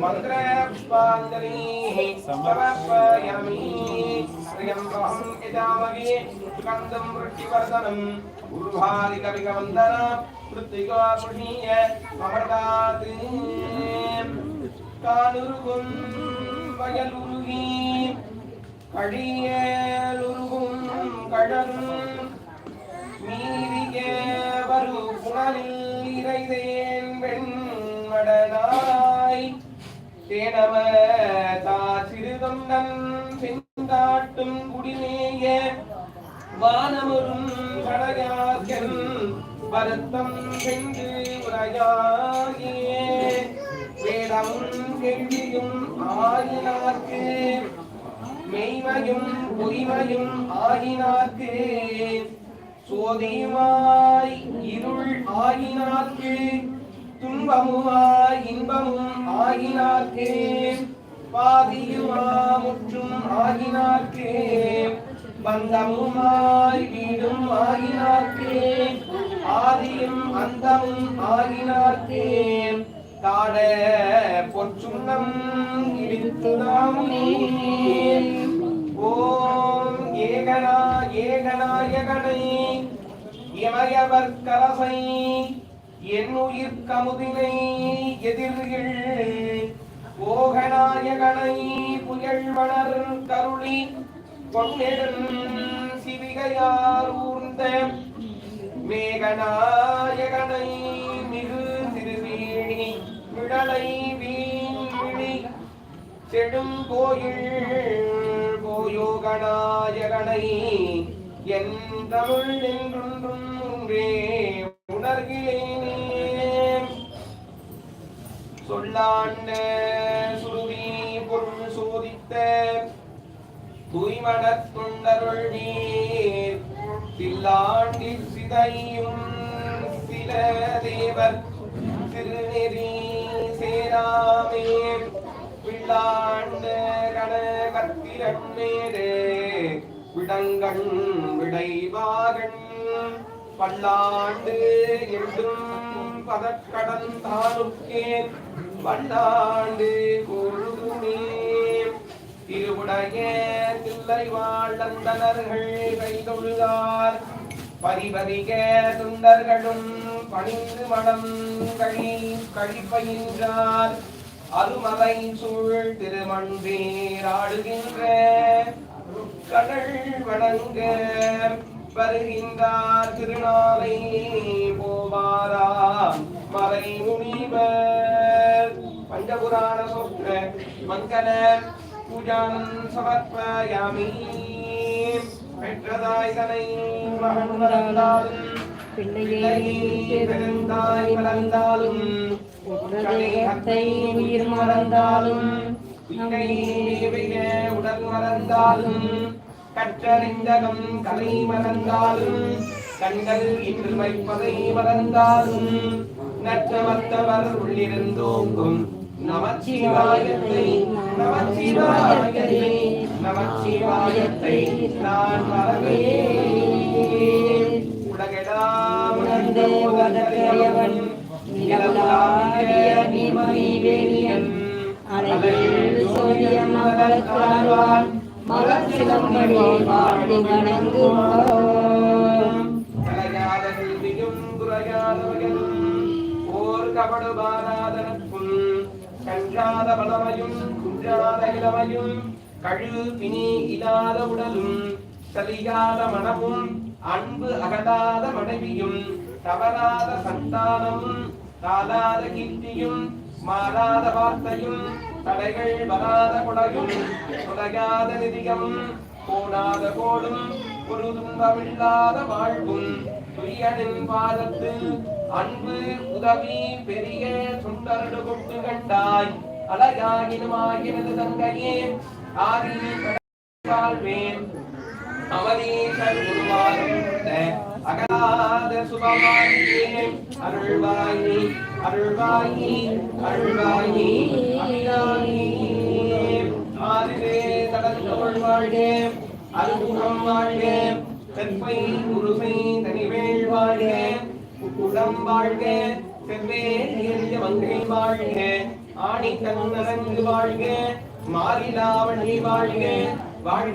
मन्त्रपुष्पाञ्जलिः समर्पयामि त्र्यम्बकं यजामहे सुगन्धं वृष्टिवर्धनम् उर्वारुकविकवन्दनं कृत्तिकापुष्णीय अमृतात् कानुरुगुं वयलुरुगि कडियलुरुगुं கடலும் மீறிய வரு புனலில் இறைதேன் வெண்மடனாய் தேனம தாசிறுதம் நன் செந்தாட்டும் குடிமேய வானமரும் கடகார்கன் வருத்தம் சென்று உரையாயே வேதமும் கேள்வியும் ஆயினார்க்கு மெய்மையும் பொய்மையும் ஆகினார்க்கு சோதியுமாய் இருள் ஆகினார்க்கு துன்பமுமாய் இன்பமும் ஆகினார்க்கு பாதியுமா முற்றும் ஆகினார்க்கு பந்தமுமாய் வீடும் ஆகினார்க்கு ஆதியும் அந்தமும் ஆகினார்க்கு தாட பொற்றுண்ணம் இடித்துதாமே ஓம் ஏகநாயகனை இமயவர்க்கரசை என்னுயிர் கமுதினை எதிர்கள் ஓகநாயகனை புயழ்வளர் கருளி பொன்னெடும் சிவிகையார் ஊர்ந்த மேகநாயகனை மிகு திருவேணி விடலை வீண்விழி செடும் கோயில் போயோகநாயகனை என் தமிழ் என்றொன்றும் ஒன்றே உணர்கிறேனே சொல்லாண்ட சுருதி பொருள் சோதித்த தூய்மணத் தொண்டருள் நீர் தில்லாண்டில் சிதையும் சில தேவர் திருநெறி சேராமே வில்லாண்ட கனகத்திரன்மேரே விடங்கண் விடைவாகண் பல்லாண்டு என்றும் பதக்கடந்தானுக்கே பல்லாண்டு கொழுதுமே திருவுடைய தில்லை வாழ்ந்தனர்கள் கைதொழுதார் பரிபரிக துண்டர்களும் பணிந்து மடம் கழிப்பயின்றார் அருமலை சூழ் திருமண்பேராடுகின்ற கடல் வணங்க வருகின்றார் திருநாளை போவாரா மறை முனிவர் பஞ்சபுராண சொற்ற மங்கள பூஜானம் சமர்ப்பயாமி பெற்றதாய் தனை மகன் மறந்தாலும் பிள்ளையை பெருந்தாய் மறந்தாலும் உற்றதேகத்தை உயிர் மறந்தாலும் உடல் மறந்தாலும் கற்றறிந்தகம் கலை மறந்தாலும் கண்கள் இன்று வைப்பதை மறந்தாலும் நற்றவத்தவர் உள்ளிருந்தோங்கும் நமச்சிவாயத்தை நமச்சிவாயத்தை நமச்சிவாயத்தை நான் மறவேன் உலகெல்லாம் உணர்ந்தோதறியவன் நிலவுலாவிய நீர்மணிவேணியன் அலைகள் சோழியம் மகளத்தாழ்வான் மலர்ச்சிலம்படி வாழ்ந்து வணங்குவோம் கலையாத கல்வியும் குறையாதவர்களும் ஓர் கபடுபாராதனக்கும் கஞ்சாத பலமையும் குன்றாத இளமையும் கழு பிணி இல்லாத உடலும் சலியாத மனமும் அன்பு அகலாத மனைவியும் தவறாத சந்தானமும் தாளாத கீர்த்தியும் மாறாத வார்த்தையும் தடைகள் வராத கொடையும் தொலையாத நிதியமும் போடாத கோடும் ஒரு துன்பமில்லாத வாழ்வும் துரியனின் பாதத்தில் அன்பு உதவி பெரிய சுண்டரடு கொண்டு கண்டாய் அழகாகினுமாகிறது தங்கையே ஆதி வாழ்வேன் அவனீசன் உருவாக அகலாத சுபமாயே அருள்வாயி அருள்வாயி அருள்வாயி அபிராமி ஆதிரே தடந்தோள் வாழ்கே அருள்புறம் வாழ்கே செப்பை குருசை தனிவேள் வாழ்கே உடம் வாழ்கே செவ்வே எளிய மங்கை வாழ்கே ஆணி தன்னரங்கு வாழ்க மாறிலாவணி வாழ்க வாழ்க